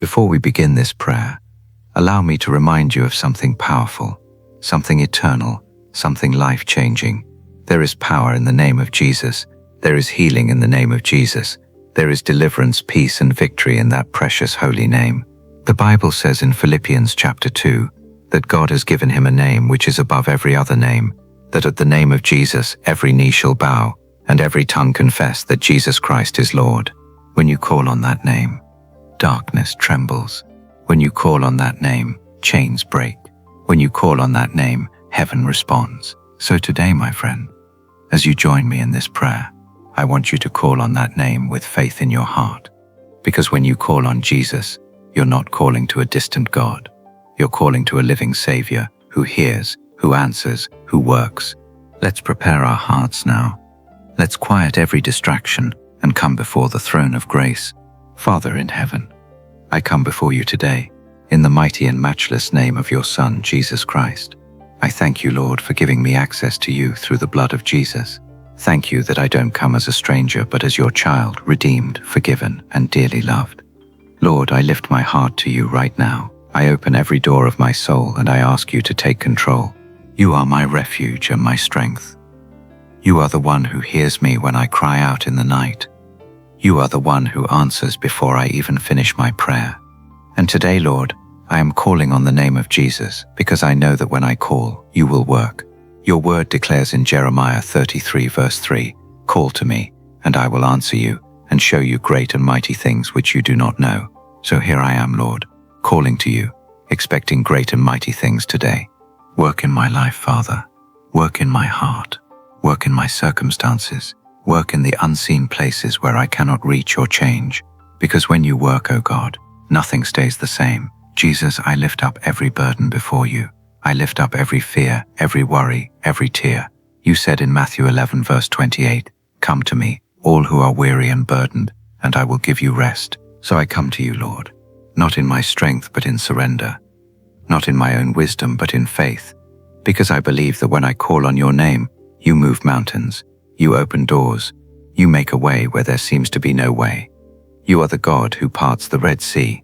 Before we begin this prayer, allow me to remind you of something powerful, something eternal, something life-changing. There is power in the name of Jesus. There is healing in the name of Jesus. There is deliverance, peace, and victory in that precious holy name. The Bible says in Philippians chapter 2 that God has given him a name which is above every other name, that at the name of Jesus every knee shall bow and every tongue confess that Jesus Christ is Lord. When you call on that name, darkness trembles. When you call on that name, chains break. When you call on that name, heaven responds. So today, my friend, as you join me in this prayer, I want you to call on that name with faith in your heart. Because when you call on Jesus, you're not calling to a distant God. You're calling to a living Savior who hears, who answers, who works. Let's prepare our hearts now. Let's quiet every distraction and come before the throne of grace. Father in heaven, I come before you today in the mighty and matchless name of your Son, Jesus Christ. I thank you, Lord, for giving me access to you through the blood of Jesus. Thank you that I don't come as a stranger, but as your child, redeemed, forgiven, and dearly loved. Lord, I lift my heart to you right now. I open every door of my soul and I ask you to take control. You are my refuge and my strength. You are the one who hears me when I cry out in the night. You are the one who answers before I even finish my prayer. And today, Lord, I am calling on the name of Jesus because I know that when I call, you will work. Your word declares in Jeremiah 33 verse 3, "Call to me, and I will answer you, and show you great and mighty things which you do not know." So here I am, Lord, calling to you, expecting great and mighty things today. Work in my life, Father. Work in my heart. Work in my circumstances. Work in the unseen places where I cannot reach or change. Because when you work, O God, nothing stays the same. Jesus, I lift up every burden before you. I lift up every fear, every worry, every tear. You said in Matthew 11 verse 28, "Come to me, all who are weary and burdened, and I will give you rest." So I come to you, Lord, not in my strength but in surrender, not in my own wisdom but in faith, because I believe that when I call on your name, you move mountains, you open doors, you make a way where there seems to be no way. You are the God who parts the Red Sea.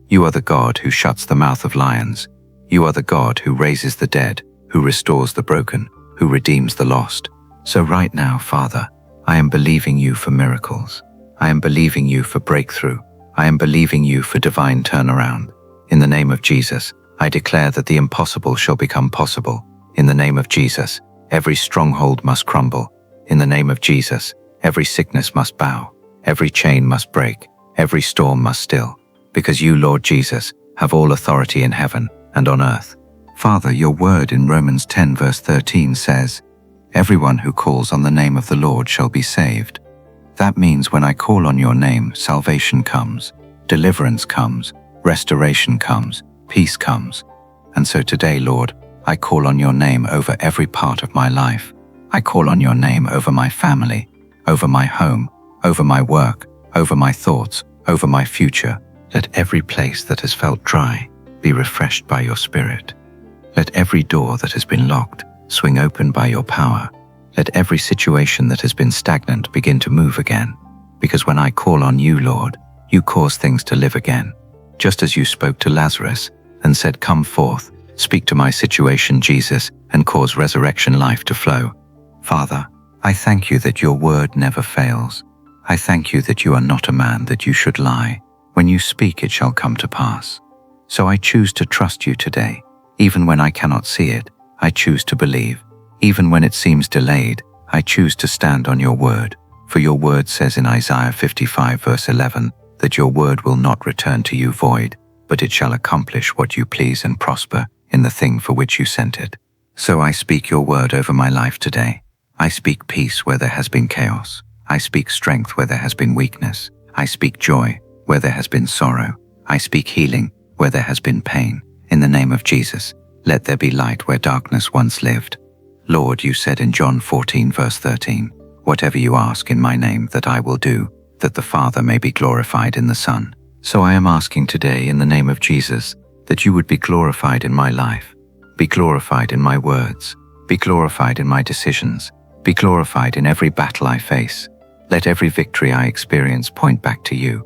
You are the God who shuts the mouth of lions. You are the God who raises the dead, who restores the broken, who redeems the lost. So right now, Father, I am believing you for miracles. I am believing you for breakthrough. I am believing you for divine turnaround. In the name of Jesus, I declare that the impossible shall become possible. In the name of Jesus, every stronghold must crumble. In the name of Jesus, every sickness must bow. Every chain must break. Every storm must still. Because you, Lord Jesus, have all authority in heaven and on earth. Father, your word in Romans 10 verse 13 says, "Everyone who calls on the name of the Lord shall be saved." That means when I call on your name, salvation comes, deliverance comes, restoration comes, peace comes. And so today, Lord, I call on your name over every part of my life. I call on your name over my family, over my home, over my work, over my thoughts, over my future. Let every place that has felt dry be refreshed by your Spirit. Let every door that has been locked swing open by your power. Let every situation that has been stagnant begin to move again. Because when I call on you, Lord, you cause things to live again. Just as you spoke to Lazarus and said, "Come forth, speak to my situation, Jesus, and cause resurrection life to flow." Father, I thank you that your word never fails. I thank you that you are not a man that you should lie. When you speak, it shall come to pass. So I choose to trust you today. Even when I cannot see it, I choose to believe. Even when it seems delayed, I choose to stand on your word. For your word says in Isaiah 55 verse 11, that your word will not return to you void, but it shall accomplish what you please and prosper in the thing for which you sent it. So I speak your word over my life today. I speak peace where there has been chaos. I speak strength where there has been weakness. I speak joy where there has been sorrow. I speak healing where there has been pain. In the name of Jesus, let there be light where darkness once lived. Lord, you said in John 14 verse 13, "Whatever you ask in my name that I will do, that the Father may be glorified in the Son." So I am asking today in the name of Jesus that you would be glorified in my life, be glorified in my words, be glorified in my decisions, be glorified in every battle I face. Let every victory I experience point back to you.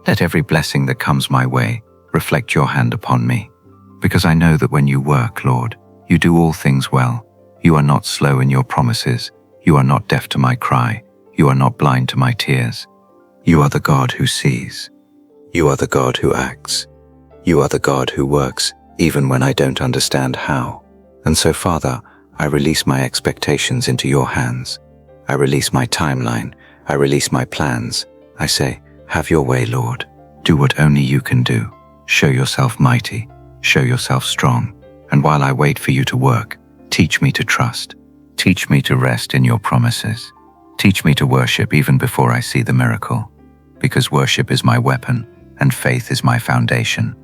Let every blessing that comes my way reflect your hand upon me. Because I know that when you work, Lord, you do all things well. You are not slow in your promises. You are not deaf to my cry. You are not blind to my tears. You are the God who sees. You are the God who acts. You are the God who works, even when I don't understand how. And so, Father, I release my expectations into your hands. I release my timeline. I release my plans. I say, have your way, Lord. Do what only you can do. Show yourself mighty. Show yourself strong. And while I wait for you to work, teach me to trust. Teach me to rest in your promises. Teach me to worship even before I see the miracle. Because worship is my weapon and faith is my foundation.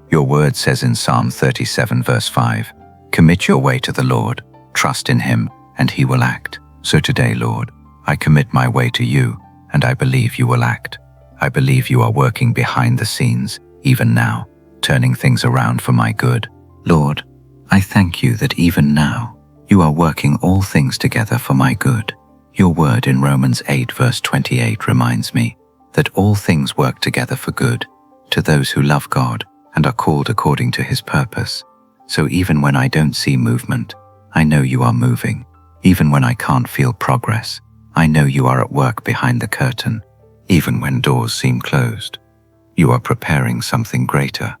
Your word says in Psalm 37 verse 5, commit your way to the Lord, trust in him, and he will act. So today, Lord, I commit my way to you, and I believe you will act. I believe you are working behind the scenes, even now, turning things around for my good. Lord, I thank you that even now, you are working all things together for my good. Your word in Romans 8 verse 28 reminds me that all things work together for good to those who love God and are called according to his purpose. So even when I don't see movement, I know you are moving. Even when I can't feel progress, I know you are at work behind the curtain. Even when doors seem closed, you are preparing something greater.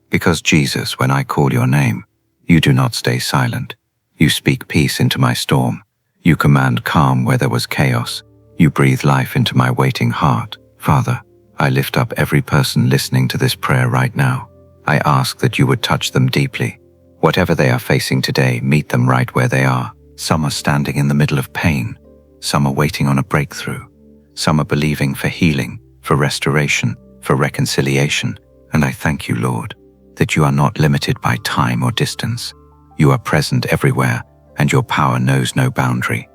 Because Jesus, when I call your name, you do not stay silent. You speak peace into my storm. You command calm where there was chaos. You breathe life into my waiting heart. Father, I lift up every person listening to this prayer right now. I ask that you would touch them deeply. Whatever they are facing today, meet them right where they are. Some are standing in the middle of pain. Some are waiting on a breakthrough. Some are believing for healing, for restoration, for reconciliation. And I thank you, Lord, that you are not limited by time or distance. You are present everywhere, and your power knows no boundary.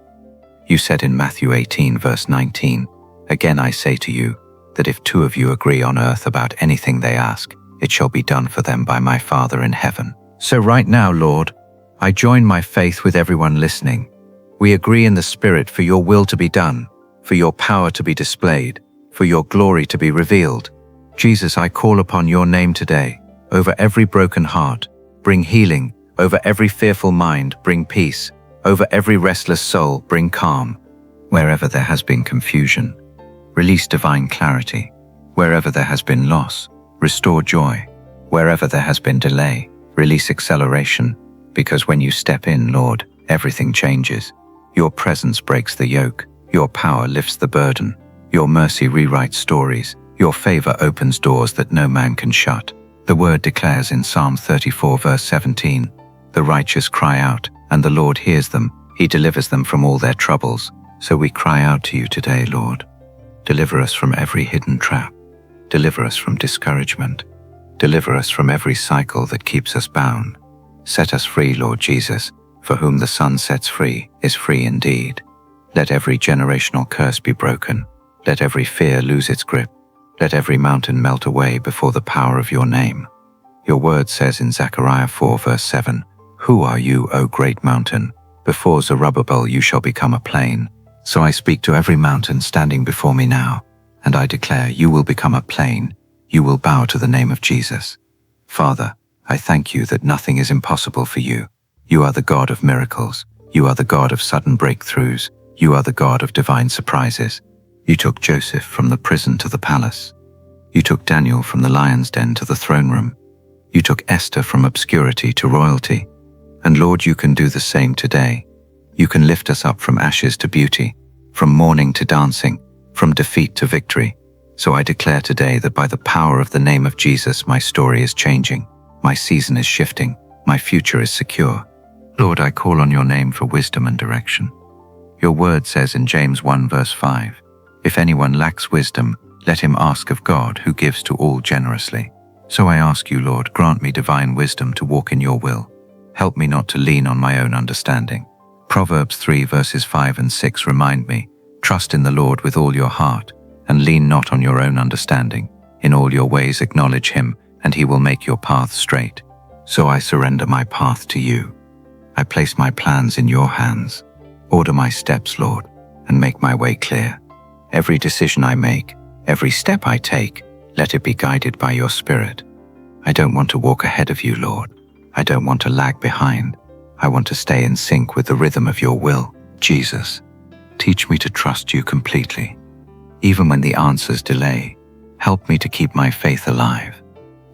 You said in Matthew 18 verse 19, again I say to you, that if two of you agree on earth about anything they ask, it shall be done for them by my Father in heaven. So right now, Lord, I join my faith with everyone listening. We agree in the Spirit for your will to be done, for your power to be displayed, for your glory to be revealed. Jesus, I call upon your name today. Over every broken heart, bring healing. Over every fearful mind, bring peace. Over every restless soul, bring calm. Wherever there has been confusion, release divine clarity. Wherever there has been loss, restore joy. Wherever there has been delay, release acceleration. Because when you step in, Lord, everything changes. Your presence breaks the yoke. Your power lifts the burden. Your mercy rewrites stories. Your favor opens doors that no man can shut. The word declares in Psalm 34 verse 17, the righteous cry out, and the Lord hears them. He delivers them from all their troubles. So we cry out to you today, Lord. Deliver us from every hidden trap. Deliver us from discouragement. Deliver us from every cycle that keeps us bound. Set us free, Lord Jesus, for whom the Son sets free is free indeed. Let every generational curse be broken. Let every fear lose its grip. Let every mountain melt away before the power of your name. Your word says in Zechariah 4 verse 7, who are you, O great mountain? Before Zerubbabel you shall become a plain. So I speak to every mountain standing before me now, and I declare you will become a plain. You will bow to the name of Jesus. Father, I thank you that nothing is impossible for you. You are the God of miracles. You are the God of sudden breakthroughs. You are the God of divine surprises. You took Joseph from the prison to the palace. You took Daniel from the lion's den to the throne room. You took Esther from obscurity to royalty. And Lord, you can do the same today. You can lift us up from ashes to beauty, from mourning to dancing, from defeat to victory. So I declare today that by the power of the name of Jesus, my story is changing. My season is shifting. My future is secure. Lord, I call on your name for wisdom and direction. Your word says in James 1 verse 5, if anyone lacks wisdom, let him ask of God, who gives to all generously. So I ask you, Lord, grant me divine wisdom to walk in your will. Help me not to lean on my own understanding. Proverbs 3 verses 5 and 6 remind me, trust in the Lord with all your heart, and lean not on your own understanding. In all your ways acknowledge him, and he will make your path straight. So I surrender my path to you. I place my plans in your hands. Order my steps, Lord, and make my way clear. Every decision I make, every step I take, Let it be guided by your Spirit. I don't want to walk ahead of you, Lord. I don't want to lag behind. I want to stay in sync with the rhythm of your will. Jesus, teach me to trust you completely. Even when the answers delay, help me to keep my faith alive.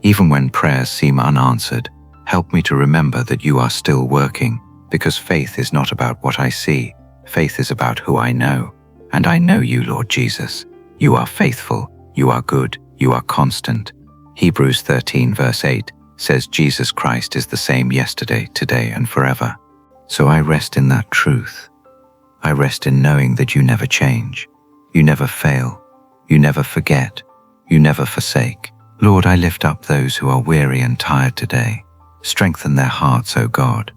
Even when prayers seem unanswered, help me to remember that you are still working, because faith is not about what I see. Faith is about who I know. And I know you, Lord Jesus. You are faithful, you are good, you are constant. Hebrews 13 verse 8 says Jesus Christ is the same yesterday, today, and forever. So I rest in that truth. I rest in knowing that you never change. You never fail. You never forget. You never forsake. Lord, I lift up those who are weary and tired today. Strengthen their hearts, O God.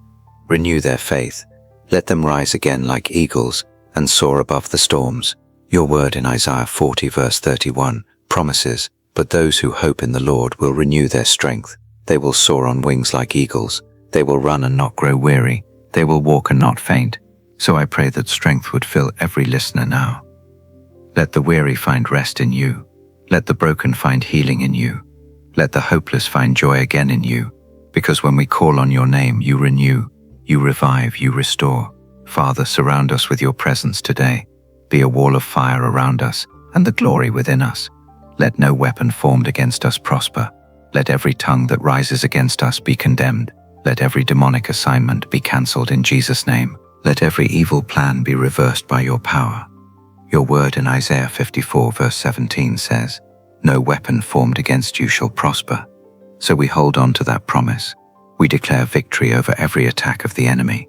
Renew their faith. Let them rise again like eagles and soar above the storms. Your word in Isaiah 40 verse 31 promises, "But those who hope in the Lord will renew their strength. They will soar on wings like eagles. They will run and not grow weary. They will walk and not faint." So I pray that strength would fill every listener now. Let the weary find rest in you. Let the broken find healing in you. Let the hopeless find joy again in you. Because when we call on your name, you renew, you revive, you restore. Father, surround us with your presence today. Be a wall of fire around us and the glory within us. Let no weapon formed against us prosper. Let every tongue that rises against us be condemned. Let every demonic assignment be cancelled in Jesus' name. Let every evil plan be reversed by your power. Your word in Isaiah 54 verse 17 says, "No weapon formed against you shall prosper." So we hold on to that promise. We declare victory over every attack of the enemy.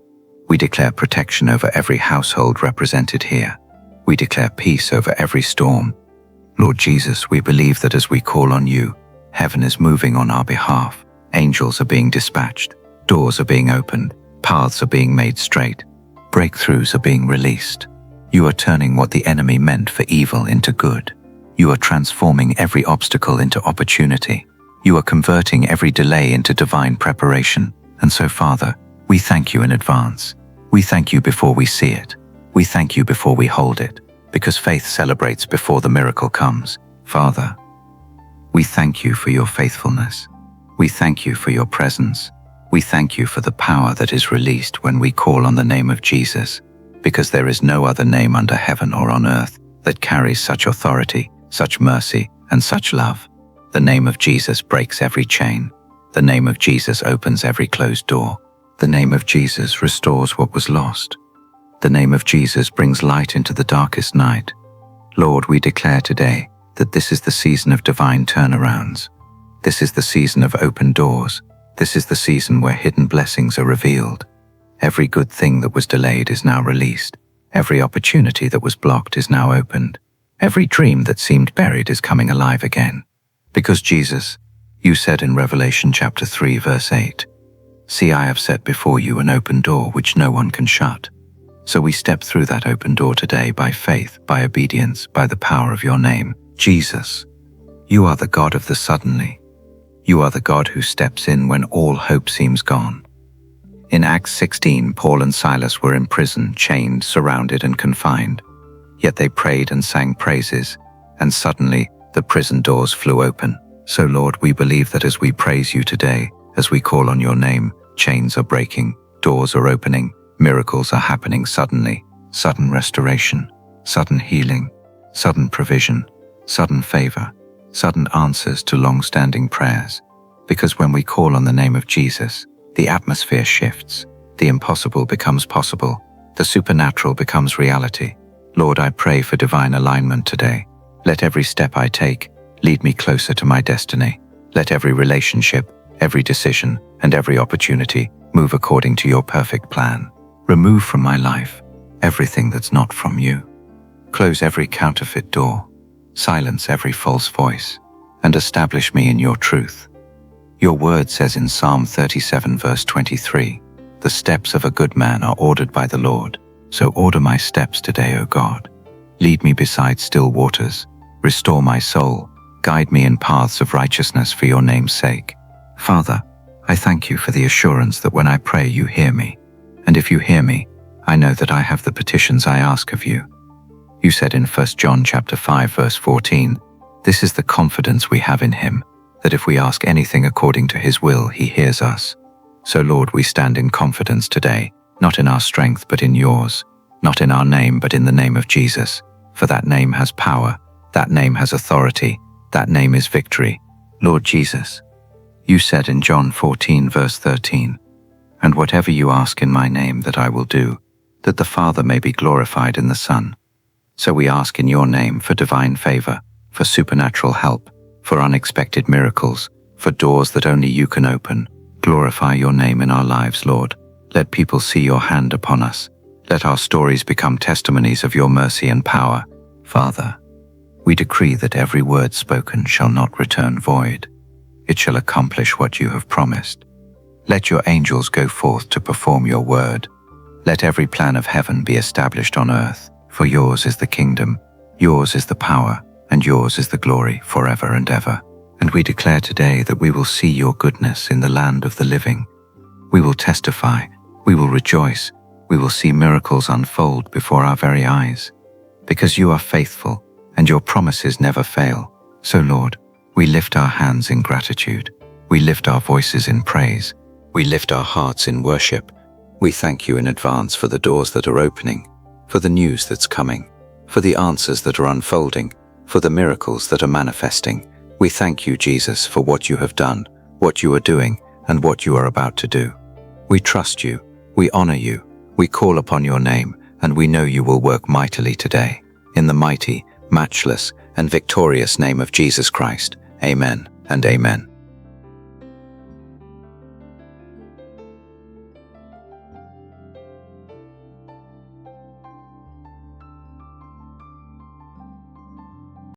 We declare protection over every household represented here. We declare peace over every storm. Lord Jesus, we believe that as we call on you, heaven is moving on our behalf. Angels are being dispatched. Doors are being opened. Paths are being made straight. Breakthroughs are being released. You are turning what the enemy meant for evil into good. You are transforming every obstacle into opportunity. You are converting every delay into divine preparation. And so, Father, we thank you in advance. We thank you before we see it. We thank you before we hold it, because faith celebrates before the miracle comes. Father, we thank you for your faithfulness. We thank you for your presence. We thank you for the power that is released when we call on the name of Jesus, because there is no other name under heaven or on earth that carries such authority, such mercy, and such love. The name of Jesus breaks every chain. The name of Jesus opens every closed door. The name of Jesus restores what was lost. The name of Jesus brings light into the darkest night. Lord, we declare today that this is the season of divine turnarounds. This is the season of open doors. This is the season where hidden blessings are revealed. Every good thing that was delayed is now released. Every opportunity that was blocked is now opened. Every dream that seemed buried is coming alive again. Because Jesus, you said in Revelation chapter 3 verse 8, "See, I have set before you an open door which no one can shut." So we step through that open door today by faith, by obedience, by the power of your name. Jesus, you are the God of the suddenly. You are the God who steps in when all hope seems gone. In Acts 16, Paul and Silas were in prison, chained, surrounded, and confined. Yet they prayed and sang praises, and suddenly the prison doors flew open. So Lord, we believe that as we praise you today, as we call on your name, chains are breaking, doors are opening, miracles are happening suddenly. Sudden restoration, sudden healing, sudden provision, sudden favor, sudden answers to long-standing prayers. Because when we call on the name of Jesus, the atmosphere shifts, the impossible becomes possible, the supernatural becomes reality. Lord, I pray for divine alignment today. Let every step I take lead me closer to my destiny. Let every relationship, every decision, and every opportunity move according to your perfect plan. Remove from my life everything that's not from you. Close every counterfeit door, silence every false voice, and establish me in your truth. Your word says in Psalm 37 verse 23, "The steps of a good man are ordered by the Lord. So order my steps today, O God. Lead me beside still waters. Restore my soul. Guide me in paths of righteousness for your name's sake." Father, I thank you for the assurance that when I pray, you hear me. And if you hear me, I know that I have the petitions I ask of you. You said in 1 John chapter 5 verse 14, This is the confidence we have in him, that if we ask anything according to his will, he hears us. So Lord, we stand in confidence today, not in our strength but in yours, not in our name but in the name of Jesus, for that name has power, that name has authority, that name is victory. Lord Jesus, you said in John 14 verse 13, "And whatever you ask in my name that I will do, that the Father may be glorified in the Son." So we ask in your name for divine favor, for supernatural help, for unexpected miracles, for doors that only you can open. Glorify your name in our lives, Lord. Let people see your hand upon us. Let our stories become testimonies of your mercy and power. Father, we decree that every word spoken shall not return void. It shall accomplish what you have promised. Let your angels go forth to perform your word. Let every plan of heaven be established on earth, for yours is the kingdom, yours is the power, and yours is the glory forever and ever. And we declare today that we will see your goodness in the land of the living. We will testify, we will rejoice, we will see miracles unfold before our very eyes. Because you are faithful, and your promises never fail. So Lord, we lift our hands in gratitude. We lift our voices in praise. We lift our hearts in worship. We thank you in advance for the doors that are opening, for the news that's coming, for the answers that are unfolding, for the miracles that are manifesting. We thank you, Jesus, for what you have done, what you are doing, and what you are about to do. We trust you, we honor you, we call upon your name, and we know you will work mightily today. In the mighty, matchless, and victorious name of Jesus Christ, amen and amen.